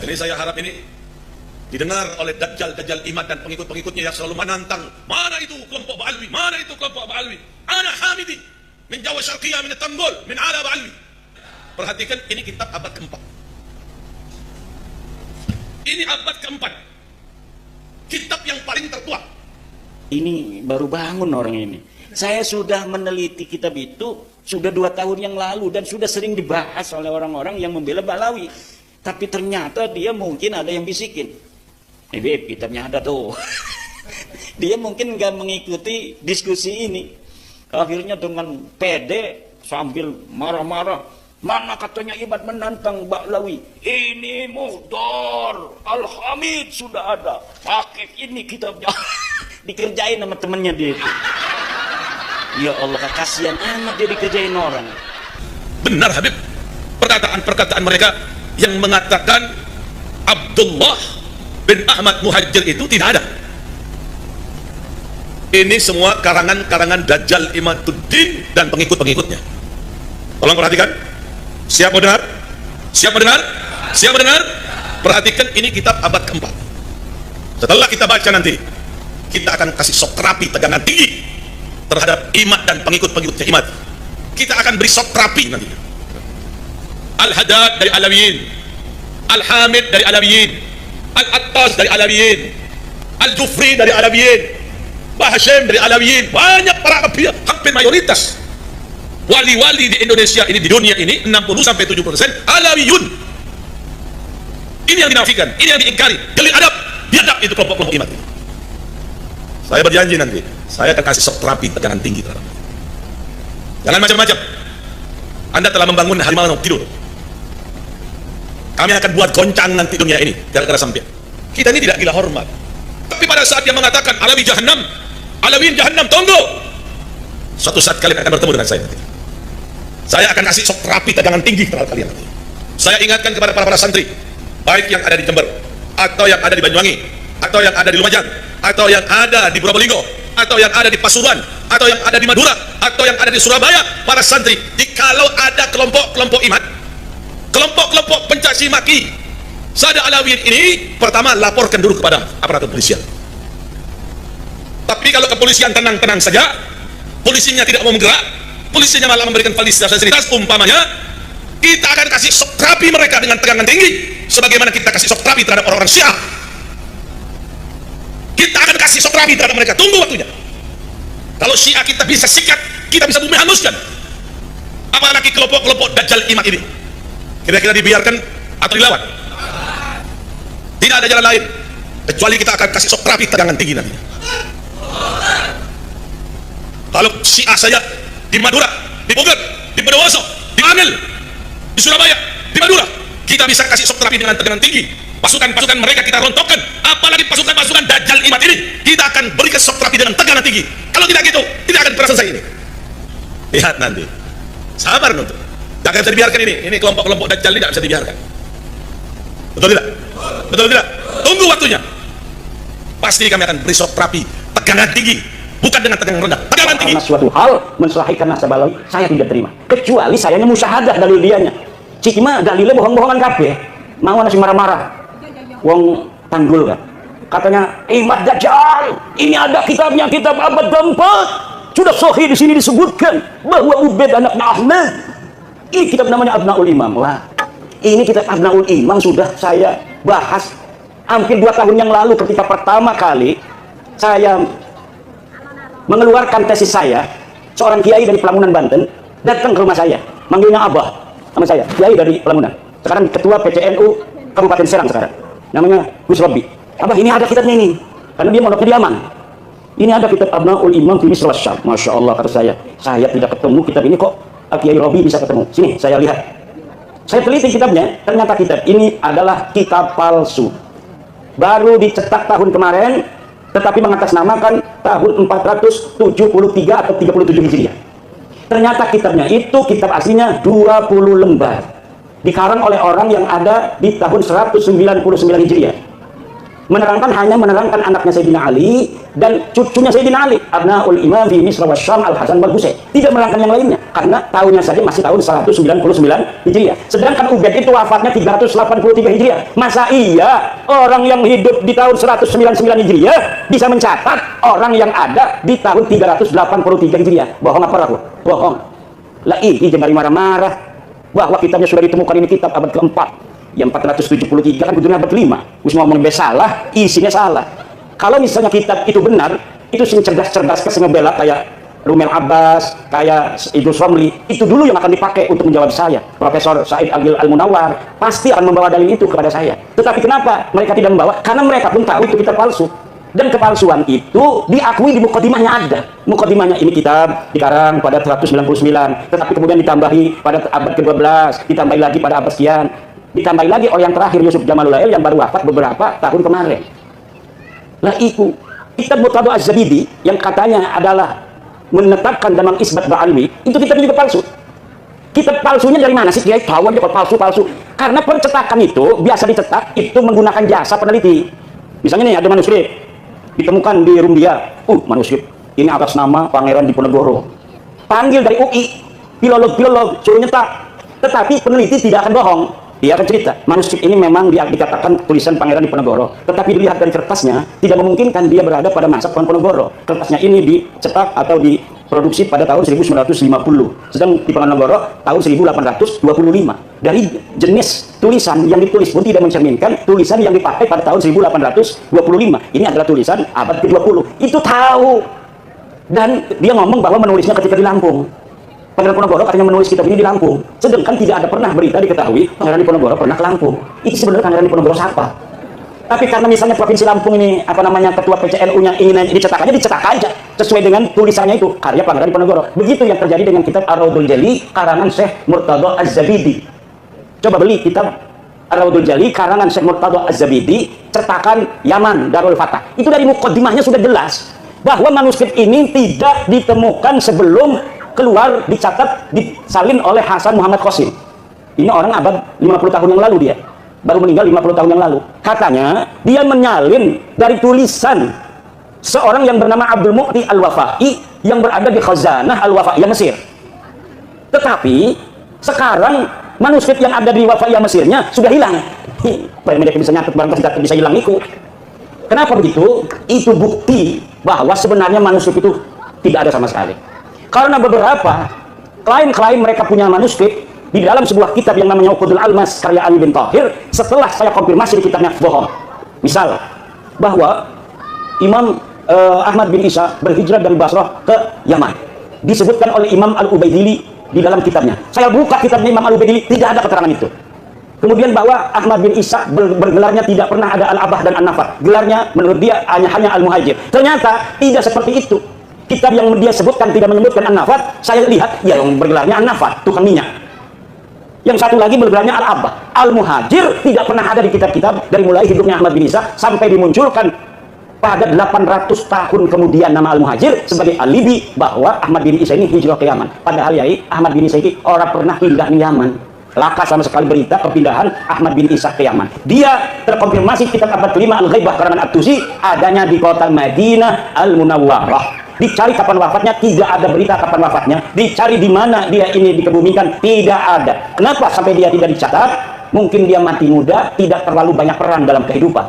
Jadi saya harap ini didengar oleh dajjal-dajjal iman dan pengikut-pengikutnya yang selalu menantang. Mana itu kelompok Ba'alwi? Mana itu kelompok Ba'alwi? Ana Hamidi min Jawa Syarqiyah min Tanggol min ala Ba'alwi. Perhatikan, ini kitab abad keempat. Ini abad keempat. Kitab yang paling tertua. Ini baru bangun orang ini. Saya sudah meneliti kitab itu sudah 2 tahun yang lalu dan sudah sering dibahas oleh orang-orang yang membela Ba'alawi. Tapi ternyata dia mungkin ada yang bisikin. Beb, kitabnya ada tuh. Dia mungkin nggak mengikuti diskusi ini. Akhirnya dengan pede sambil marah-marah. Mana katanya Imad menantang Ba'alawi? Ini Muhdar Al-Hamid sudah ada. Pakai ini kitabnya. Dikerjain sama temennya dia. Ya Allah, kasihan amat dia dikerjain orang. Benar Habib, perkataan-perkataan mereka yang mengatakan Abdullah bin Ahmad Muhajir itu tidak ada. Ini semua karangan-karangan Dajjal Imaduddin dan pengikut-pengikutnya. Tolong perhatikan. Siap mendengar? Siap mendengar? Siap mendengar? Perhatikan, ini kitab abad keempat. Setelah kita baca nanti, kita akan kasih shock terapi tegangan tinggi terhadap Imad dan pengikut-pengikutnya Imad. Kita akan beri shock terapi nanti. Al-Haddad dari Alawiyin, Al-Hamid dari Alawiyin, Al-Attas dari Alawiyin, Al-Jufri dari Alawiyin, Bahashim dari Alawiyin. Banyak para pihak, hampir mayoritas wali-wali di Indonesia ini, di dunia ini 60-70% Alawiyun. Ini yang dinafikan, ini yang diingkari. Geli adab, biadab itu kelompok-kelompok Imad. Saya berjanji nanti saya akan kasih shock terapi tegangan tinggi terhadap. Jangan macam-macam. Anda telah membangun harimau tidur. Kami akan buat goncang nanti dunia ini gara-gara sampai. Kita ini tidak gila hormat. Tapi pada saat dia mengatakan Alawi Jahannam, Alawiyin Jahannam, tunggu. Suatu saat kalian akan bertemu dengan saya nanti. Saya akan kasih shock terapi tegangan tinggi terhadap kalian nanti. Saya ingatkan kepada para santri, baik yang ada di Jember, atau yang ada di Banyuwangi, atau yang ada di Lumajang, atau yang ada di Probolinggo, atau yang ada di Pasuruan, atau yang ada di Madura, atau yang ada di Surabaya, para santri, jikalau ada kelompok-kelompok Imad, kelompok-kelompok pencaci maki Sada Alawiyin ini, pertama laporkan dulu kepada aparatur kepolisian. Tapi kalau kepolisian tenang-tenang saja, polisinya tidak mau bergerak, polisinya malah memberikan fasilitas, umpamanya kita akan kasih shock terapi mereka dengan tegangan tinggi, sebagaimana kita kasih shock terapi terhadap orang-orang Syiah. Kita akan kasih shock terapi terhadap mereka. Tunggu waktunya. Kalau Syiah kita bisa sikat, kita bisa bumi haluskan. Apalagi kelompok-kelompok Dajjal Imad ini. Kira-kira dibiarkan atau dilawan? Tidak ada jalan lain kecuali kita akan kasih shock terapi tegangan tinggi nanti. Kalau Syiah saja di Madura, di Bogor, di Bondowoso, di Amil, di Surabaya, di Madura, kita bisa kasih shock terapi dengan tegangan tinggi. Pasukan-pasukan mereka kita rontokkan, apalagi pasukan-pasukan Dajjal Imad ini kita akan berikan shock terapi dengan tegangan tinggi. Kalau tidak gitu, tidak akan pernah selesai ini. Lihat nanti. Sabar nonton. Jangan bisa dibiarkan ini kelompok-kelompok Dajjal ini tidak bisa dibiarkan. Betul tidak? Betul tidak? Tunggu waktunya. Pasti kami akan beri shock terapi tegangan tinggi, bukan dengan tegangan rendah, tegangan tinggi. Karena suatu hal menselahkan nasab Ba'alawi, saya tidak terima. Kecuali sayanya musyahadah dalil dianya. Cik mah dalilnya bohong-bohongan kabeh. Mau nasi marah-marah. Wong Tanggul kan. Katanya Imad Dajjal. Ini ada kitabnya, kitab abad keempat. Sudah sahih di sini disebutkan bahwa Ubaid anaknya Ahmad. Ini kitab namanya Abnaul Imam. Wah, ini kitab Abnaul Imam sudah saya bahas hampir 2 tahun yang lalu ketika pertama kali saya mengeluarkan tesis saya. Seorang kiai dari Pelamunan Banten datang ke rumah saya, manggilnya Abah sama saya, kiai dari Pelamunan. Sekarang ketua PCNU Kabupaten Serang sekarang. Namanya Gus Robi. Abah, ini ada kitabnya ini. Karena dia mondok di Yaman. Ini ada kitab Abnaul Imam fi Misr Syam. Masya Allah, kata saya tidak ketemu kitab ini kok Kiai Robi bisa ketemu. Sini saya lihat. Saya teliti kitabnya, ternyata kitab ini adalah kitab palsu. Baru dicetak tahun kemarin, tetapi mengatasnamakan tahun 473 atau 37 Hijriah. Ternyata kitabnya itu kitab aslinya 20 lembar. Dikarang oleh orang yang ada di tahun 199 Hijriah. menerangkan hanya menerangkan anaknya Sayyidina Ali dan cucunya Sayyidina Ali, Abnaul Imam fi Misr wa Syam Al-Hasan wal Husain. Tidak menerangkan yang lainnya karena tahunnya saja masih tahun 199 Hijriah. Sedangkan Ubaid itu wafatnya 383 Hijriah. Masa iya orang yang hidup di tahun 199 Hijriah bisa mencatat orang yang ada di tahun 383 Hijriah? Bohong apa aku? Bohong. Lah ini jangan marah-marah bahwa kitabnya sudah ditemukan, ini kitab abad keempat. Yang 473 kan kudunya abad kelima. Wis ngomong salah, isinya salah. Kalau misalnya kitab itu benar, itu sing cerdas-cerdas ke ngebela kayak Rumel Abbas, kayak Ibnu Somli, itu dulu yang akan dipakai untuk menjawab saya. Profesor Said Agil Al-Munawar pasti akan membawa dalil itu kepada saya. Tetapi kenapa mereka tidak membawa? Karena mereka pun tahu itu kitab palsu. Dan kepalsuan itu diakui di mukadimahnya ada. Mukadimahnya ini kitab dikarang pada 199, tetapi kemudian ditambahi pada abad ke-12, ditambahi lagi pada abad sekian. Ditambah lagi oleh yang terakhir Yusuf Jamalul Lail yang baru wafat beberapa tahun kemarin. Lah itu kitab Murtadho Az-Zabidi yang katanya adalah menetapkan dalam isbat ba'alwi, itu kitab juga palsu. Kitab palsunya dari mana sih? Dia tahu aja kalau palsu-palsu. Karena pencetakan itu biasa dicetak itu menggunakan jasa peneliti. Misalnya nih ada manuskrip ditemukan di Rumbia. Manuskrip ini atas nama Pangeran Diponegoro. Panggil dari UI, filolog suruh nyetak. Tetapi peneliti tidak akan bohong. Dia akan cerita, manuskrip ini memang dikatakan tulisan Pangeran Diponegoro, tetapi dilihat dari kertasnya tidak memungkinkan dia berada pada masa Diponegoro. Kertasnya ini dicetak atau diproduksi pada tahun 1950, sedang Diponegoro tahun 1825. Dari jenis tulisan yang ditulis pun tidak mencerminkan tulisan yang dipakai pada tahun 1825. Ini adalah tulisan abad ke-20. Itu tahu. Dan dia ngomong bahwa menulisnya ketika di Lampung. Pangeran Diponegoro katanya menulis kitab ini di Lampung, sedangkan tidak ada pernah berita diketahui Pangeran Diponegoro pernah ke Lampung. Itu sebenarnya Pangeran Diponegoro siapa? Tapi karena misalnya Provinsi Lampung ini ketua PCNU-nya ingin dicetak aja sesuai dengan tulisannya itu karya Pangeran Diponegoro. Begitu yang terjadi dengan kitab Ar-Raudhul Jali karangan Syekh Murtadho Az-Zabidi. Coba beli kitab Ar-Raudhul Jali karangan Syekh Murtadho Az-Zabidi, cetakan Yaman Darul Fatah. Itu dari mukadimahnya sudah jelas bahwa manuskrip ini tidak ditemukan sebelum keluar, dicatat, disalin oleh Hasan Muhammad Qasim. Ini orang abad 50 tahun yang lalu dia. Baru meninggal 50 tahun yang lalu. Katanya, dia menyalin dari tulisan seorang yang bernama Abdul Mu'ti Al-Wafai yang berada di Khazanah Al-Wafaiyah Mesir. Tetapi, sekarang manuskrip yang ada di Wafaiyah Mesirnya sudah hilang. Mereka bisa nyatet barang tidak bisa hilang itu. Kenapa begitu? Itu bukti bahwa sebenarnya manuskrip itu tidak ada sama sekali. Karena beberapa klaim mereka punya manuskrip di dalam sebuah kitab yang namanya Uqudul Almas karya Ali bin Thahir, setelah saya konfirmasi di kitabnya bohong. Misal bahwa Imam Ahmad bin Isa berhijrah dari Basrah ke Yaman, disebutkan oleh Imam Al-Ubaidili di dalam kitabnya. Saya buka kitabnya Imam Al-Ubaidili, tidak ada keterangan itu. Kemudian bahwa Ahmad bin Isa bergelarnya tidak pernah ada Al-Abah dan An-Nafar, gelarnya menurut dia hanya Al-Muhajir. Ternyata tidak seperti itu. Kitab yang dia sebutkan tidak menyebutkan An-Nafar, saya lihat ya yang bergelarnya An-Nafar, tukang minyak. Yang satu lagi bergelarnya Al-Abah. Al-Muhajir tidak pernah ada di kitab-kitab dari mulai hidupnya Ahmad bin Isa sampai dimunculkan pada 800 tahun kemudian nama Al-Muhajir sebagai alibi bahwa Ahmad bin Isa ini hijrah ke Yaman. Padahal ya Ahmad bin Isa ini orang pernah pindah ke Yaman. Laka sama sekali berita perpindahan Ahmad bin Isa ke Yaman. Dia terkonfirmasi kitab abad kelima Al-Ghaibah karangan At-Tusi adanya di kota Madinah Al-Munawwarah. Dicari kapan wafatnya, tidak ada berita kapan wafatnya. Dicari di mana dia ini dikebumikan, tidak ada. Kenapa sampai dia tidak dicatat? Mungkin dia mati muda, tidak terlalu banyak peran dalam kehidupan.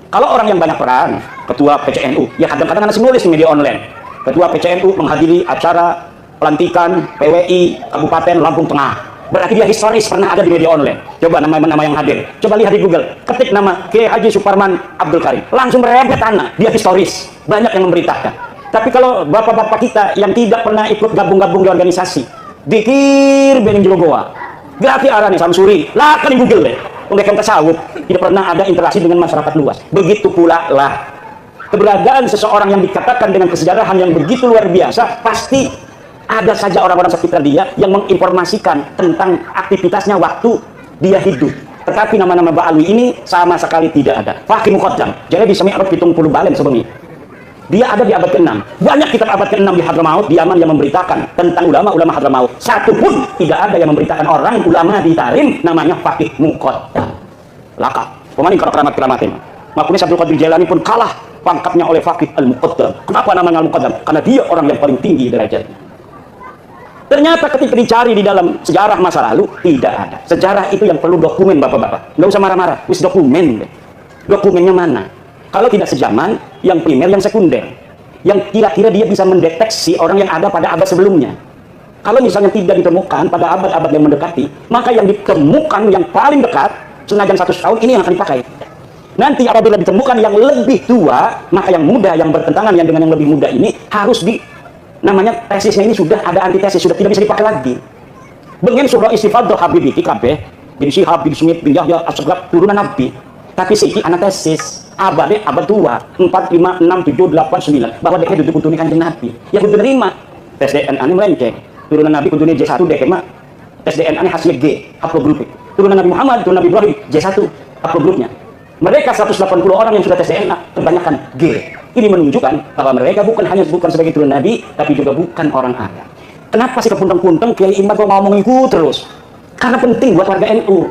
Kalau orang yang banyak peran, ketua PCNU, ya kadang-kadang ada nulis di media online. Ketua PCNU menghadiri acara pelantikan PWI Kabupaten Lampung Tengah. Berarti dia historis, pernah ada di media online. Coba nama-nama yang hadir. Coba lihat di Google, ketik nama Kiai Haji Suparman Abdul Karim. Langsung merembet tanah, dia historis. Banyak yang memberitakan. Tapi kalau bapak-bapak kita yang tidak pernah ikut gabung-gabung di organisasi, dikir bening jogoa, grafi arane Samsuri, lah kan di Google deh. Mereka tasawuf tidak pernah ada interaksi dengan masyarakat luas. Begitu pula lah keberadaan seseorang yang dikatakan dengan kesejarahan yang begitu luar biasa, pasti ada saja orang-orang sekitar dia yang menginformasikan tentang aktivitasnya waktu dia hidup. Tetapi nama-nama Ba'alwi ini sama sekali tidak ada. Fakih Muqaddam, jadi bisa mi'rab 70 balen sebenarnya. Dia ada di abad ke-6. Banyak kitab abad ke-6 di Hadramaut, di Yaman yang memberitakan tentang ulama-ulama Hadramaut. Satu pun tidak ada yang memberitakan orang ulama di Tarim namanya Fakih Muqaddam. Laka. Pemain keramat-keramatin. Makanya Abdul Qadir Jailani pun kalah pangkatnya oleh Faqih Al-Muqaddam. Kenapa namanya Al-Muqaddam? Karena dia orang yang paling tinggi derajatnya. Ternyata ketika dicari di dalam sejarah masa lalu, tidak ada. Sejarah itu yang perlu dokumen, bapak-bapak. Nggak usah marah-marah, wis dokumen. Dokumennya mana? Kalau tidak sejaman, yang primer, yang sekunder. Yang kira-kira dia bisa mendeteksi orang yang ada pada abad sebelumnya. Kalau misalnya tidak ditemukan pada abad-abad yang mendekati, maka yang ditemukan yang paling dekat, senajan 100 tahun, ini yang akan dipakai. Nanti apabila ditemukan yang lebih tua, maka yang muda, yang bertentangan yang dengan yang lebih muda ini harus namanya tesisnya ini sudah ada antitesis, sudah tidak bisa dipakai lagi. Bengen surah istifadah Habib iki kabeh, bin Syihab, bin Sumit, bin Yahya, As-Sagrab, turunan Nabi. Tapi siki antesis, abadnya abad tua, 4, 5, 6, 7, 8, 9, bahwa dia duduk kuntuni kanjeng Nabi. Ya kudu nerima. Tes DNA ini melenceng. Turunan Nabi kuntuni J1 dek mah. Tes DNA ini hasilnya G, haplogrupik. Turunan Nabi Muhammad, turunan Nabi Ibrahim, J1, haplogrupnya. Mereka 180 orang yang sudah tes DNA, kebanyakan G. Ini menunjukkan bahwa mereka bukan sebagai turunan Nabi, tapi juga bukan orang Arab. Kenapa sih kepuntang-puntang Kiai Imad kok ngomong itu terus? Karena penting buat warga NU.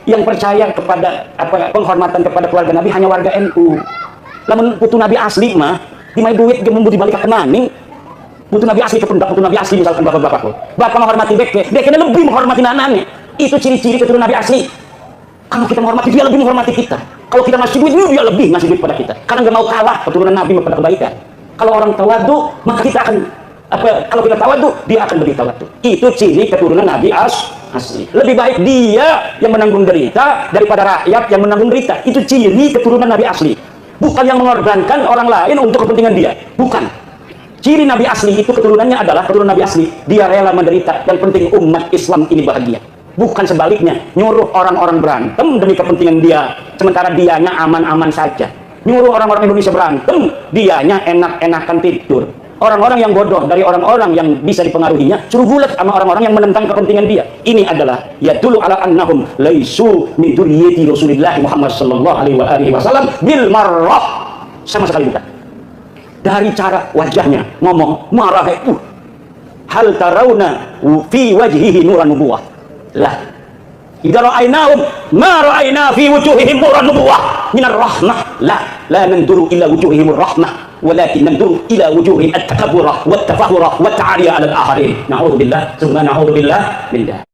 Yang percaya kepada penghormatan kepada keluarga Nabi hanya warga NU. Namun putu Nabi asli mah, dimai duit gemumbu dibalik ke maning. Putu Nabi asli kependak, putu Nabi asli misalkan bapak-bapakku. Bapak menghormati beke lebih menghormati nanane. Itu ciri-ciri keturunan Nabi asli. Kalau kita menghormati dia lebih menghormati kita. Kalau kita ngasih duit, dia lebih ngasih duit pada kita. Karena nggak mau kalah keturunan Nabi pada kebaikan. Kalau orang tawadu, maka kita akan kalau kita tawadu, dia akan lebih tawadu. Itu ciri keturunan Nabi asli. Lebih baik dia yang menanggung derita daripada rakyat yang menanggung derita. Itu ciri keturunan Nabi asli. Bukan yang mengorbankan orang lain untuk kepentingan dia. Bukan. Ciri Nabi asli itu keturunannya adalah keturunan Nabi asli. Dia rela menderita. Yang penting umat Islam ini bahagia. Bukan sebaliknya, nyuruh orang-orang berantem demi kepentingan dia, sementara dianya aman-aman saja. Nyuruh orang-orang Indonesia berantem, dianya enak-enakan tidur. Orang-orang yang bodoh dari orang-orang yang bisa dipengaruhinya, suruh bulat sama orang-orang yang menentang kepentingan dia. Ini adalah yadullu ala annahum laisu min dzurriyyati Rasulillah Muhammad sallallahu alaihi wasallam bil marrah. Sama sekali bukan. Dari cara wajahnya ngomong marah, hal tarawna fi wajhihi nuran nubuwah. Lah, idza ra'ainahum ma ra'aina fi wujuhihim nuran nubuwah minar rahmah. La nanduru ila wujuhihim rahmah, walakin nanduru ila wujuhihim at-takabbur wat tafahhur wat ta'ariya 'ala al-akharin. Na'udzubillah, summa na'udzubillah billah.